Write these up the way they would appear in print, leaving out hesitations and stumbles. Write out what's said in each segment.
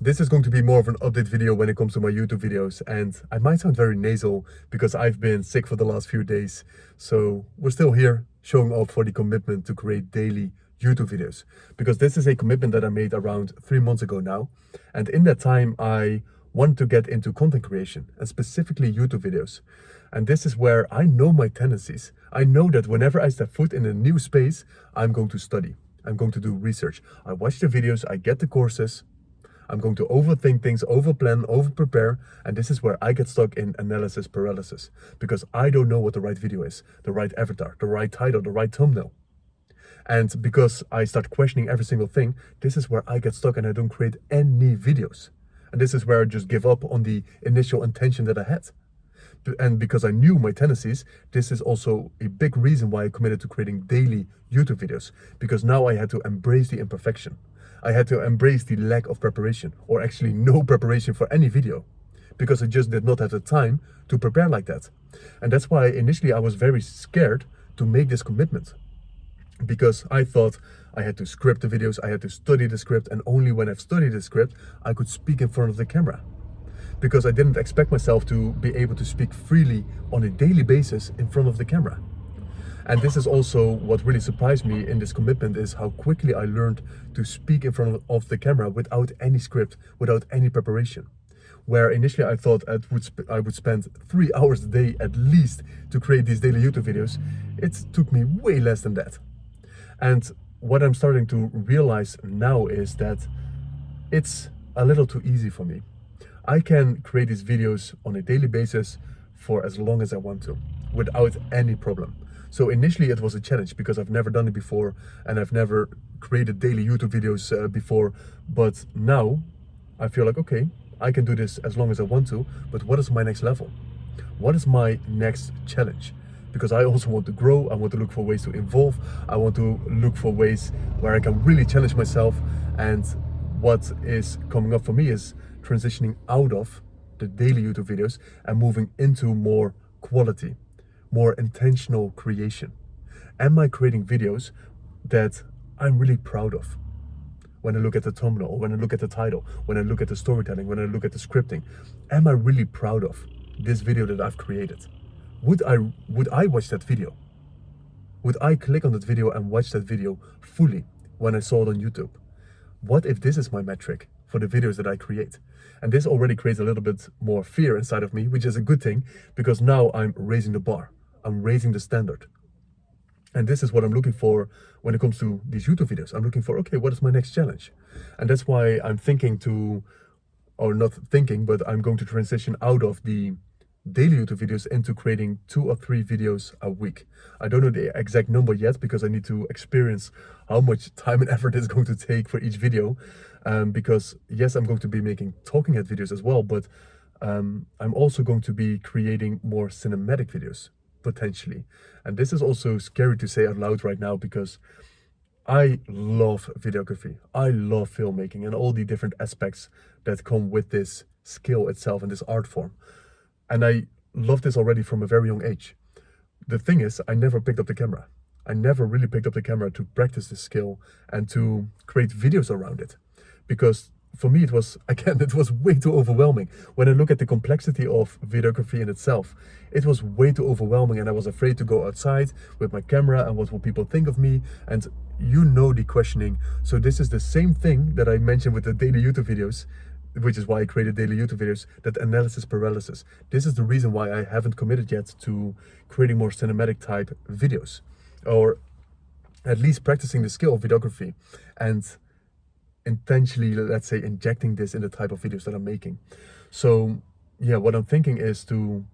This is going to be more of an update video when it comes to my YouTube videos, and I might sound very nasal because I've been sick for the last few days. So we're still here showing off for the commitment to create daily YouTube videos, because this is a commitment that I made around 3 months ago now. And in that time, I wanted to get into content creation and specifically YouTube videos. And this is where I know my tendencies. I know that whenever I step foot in a new space, I'm going to study. I'm going to do research. I watch the videos, I get the courses. I'm going to overthink things, overplan, overprepare, and this is where I get stuck in analysis paralysis, because I don't know what the right video is, the right avatar, the right title, the right thumbnail. And because I start questioning every single thing, this is where I get stuck and I don't create any videos. And this is where I just give up on the initial intention that I had. And because I knew my tendencies, this is also a big reason why I committed to creating daily YouTube videos, because now I had to embrace the imperfection. I had to embrace the lack of preparation, or actually no preparation for any video, because I just did not have the time to prepare like that. And that's why initially I was very scared to make this commitment, because I thought I had to script the videos, I had to study the script, and only when I've studied the script, I could speak in front of the camera. Because I didn't expect myself to be able to speak freely on a daily basis in front of the camera. And this is also what really surprised me in this commitment, is how quickly I learned to speak in front of the camera without any script, without any preparation. Where initially I thought I would spend 3 hours a day at least to create these daily YouTube videos, it took me way less than that. And what I'm starting to realize now is that it's a little too easy for me. I can create these videos on a daily basis for as long as I want to, without any problem. So initially it was a challenge because I've never done it before and I've never created daily YouTube videos before. But now I feel like, okay, I can do this as long as I want to, but what is my next level? What is my next challenge? Because I also want to grow, I want to look for ways to evolve, I want to look for ways where I can really challenge myself. And what is coming up for me is transitioning out of the daily YouTube videos and moving into more quality, more intentional creation. Am I creating videos that I'm really proud of? When I look at the thumbnail, when I look at the title, when I look at the storytelling, when I look at the scripting, am I really proud of this video that I've created? Would I watch that video? Would I click on that video and watch that video fully when I saw it on YouTube? What if this is my metric for the videos that I create? And this already creates a little bit more fear inside of me, which is a good thing, because now I'm raising the bar. I'm raising the standard. And this is what I'm looking for when it comes to these YouTube videos. I'm looking for, okay, what is my next challenge? And that's why I'm thinking to, or not thinking, but I'm going to transition out of the daily YouTube videos into creating 2 or 3 videos a week. I don't know the exact number yet because I need to experience how much time and effort it's going to take for each video. Because yes, I'm going to be making talking head videos as well, but I'm also going to be creating more cinematic videos potentially. And this is also scary to say out loud right now, because I love videography. I love filmmaking and all the different aspects that come with this skill itself and this art form. And I love this already from a very young age. The thing is, I never picked up the camera. I never really picked up the camera to practice this skill and to create videos around it. Because for me, it was way too overwhelming. When I look at the complexity of videography in itself, it was way too overwhelming, and I was afraid to go outside with my camera and what will people think of me, and you know the questioning. So this is the same thing that I mentioned with the daily YouTube videos, which is why I created daily YouTube videos, that analysis paralysis. This is the reason why I haven't committed yet to creating more cinematic type videos, or at least practicing the skill of videography and intentionally, let's say, injecting this in the type of videos that I'm making. So yeah, what I'm thinking is to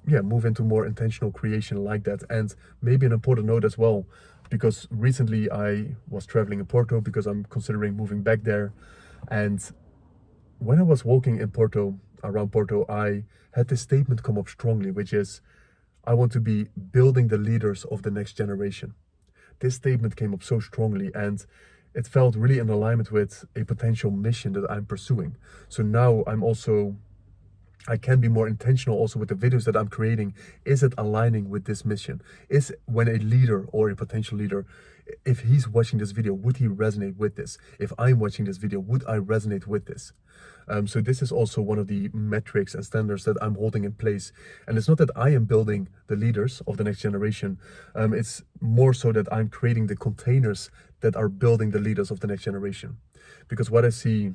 move into more intentional creation like that. And maybe an important note as well, because recently I was traveling in Porto because I'm considering moving back there. And when I was walking in Porto, around Porto, I had this statement come up strongly, which is, I want to be building the leaders of the next generation. This statement came up so strongly, and it felt really in alignment with a potential mission that I'm pursuing. So now I'm also I can be more intentional also with the videos that I'm creating. Is it aligning with this mission? Is when a leader or a potential leader, if he's watching this video, would he resonate with this? If I'm watching this video, would I resonate with this? So this is also one of the metrics and standards that I'm holding in place. And it's not that I am building the leaders of the next generation. It's more so that I'm creating the containers that are building the leaders of the next generation. Because what I see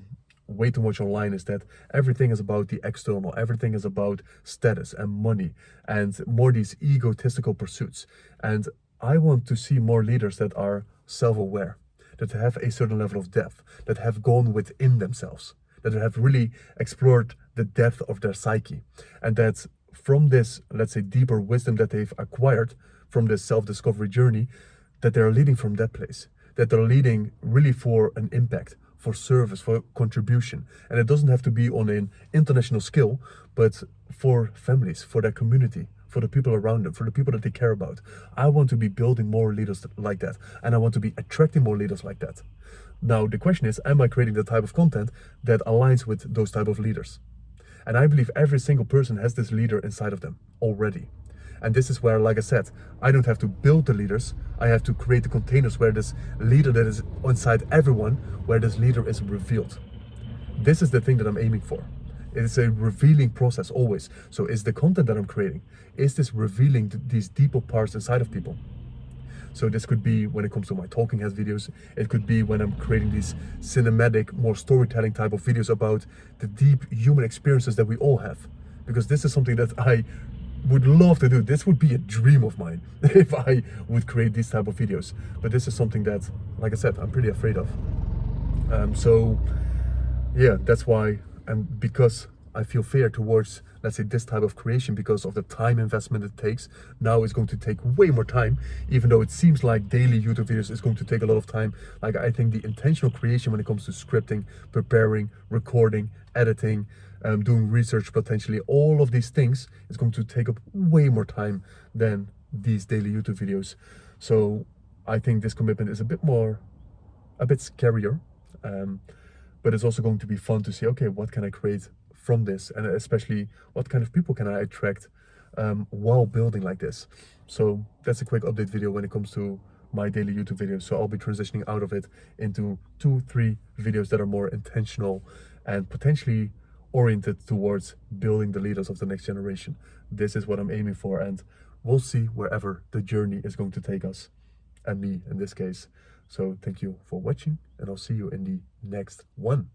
way too much online is that everything is about the external, everything is about status and money and more these egotistical pursuits. And I want to see more leaders that are self-aware, that have a certain level of depth, that have gone within themselves, that have really explored the depth of their psyche, and that from this, let's say, deeper wisdom that they've acquired from this self-discovery journey, that they're leading from that place, that they're leading really for an impact, for service, for contribution. And it doesn't have to be on an international scale, but for families, for their community, for the people around them, for the people that they care about. I want to be building more leaders like that, and I want to be attracting more leaders like that. Now, the question is, am I creating the type of content that aligns with those type of leaders? And I believe every single person has this leader inside of them already. And this is where, like I said, I don't have to build the leaders. I have to create the containers where this leader that is inside everyone, where this leader is revealed. This is the thing that I'm aiming for. It is a revealing process always. So is the content that I'm creating, is this revealing these deeper parts inside of people? So this could be when it comes to my talking head videos. It could be when I'm creating these cinematic, more storytelling type of videos about the deep human experiences that we all have. Because this is something that I would love to do. This would be a dream of mine if I would create these type of videos. But this is something that, like I said, I'm pretty afraid of. So yeah, that's why, and because I feel fear towards, let's say, this type of creation, because of the time investment it takes. Now it's going to take way more time, even though it seems like daily YouTube videos is going to take a lot of time. Like, I think the intentional creation when it comes to scripting, preparing, recording, editing, doing research, potentially all of these things is going to take up way more time than these daily YouTube videos. So I think this commitment is a bit scarier, but it's also going to be fun to see, okay, what can I create from this, and especially what kind of people can I attract while building like this. So that's a quick update video when it comes to my daily YouTube videos. So I'll be transitioning out of it into 2-3 videos that are more intentional and potentially oriented towards building the leaders of the next generation. This is what I'm aiming for, and we'll see wherever the journey is going to take us, and me in this case. So thank you for watching, and I'll see you in the next one.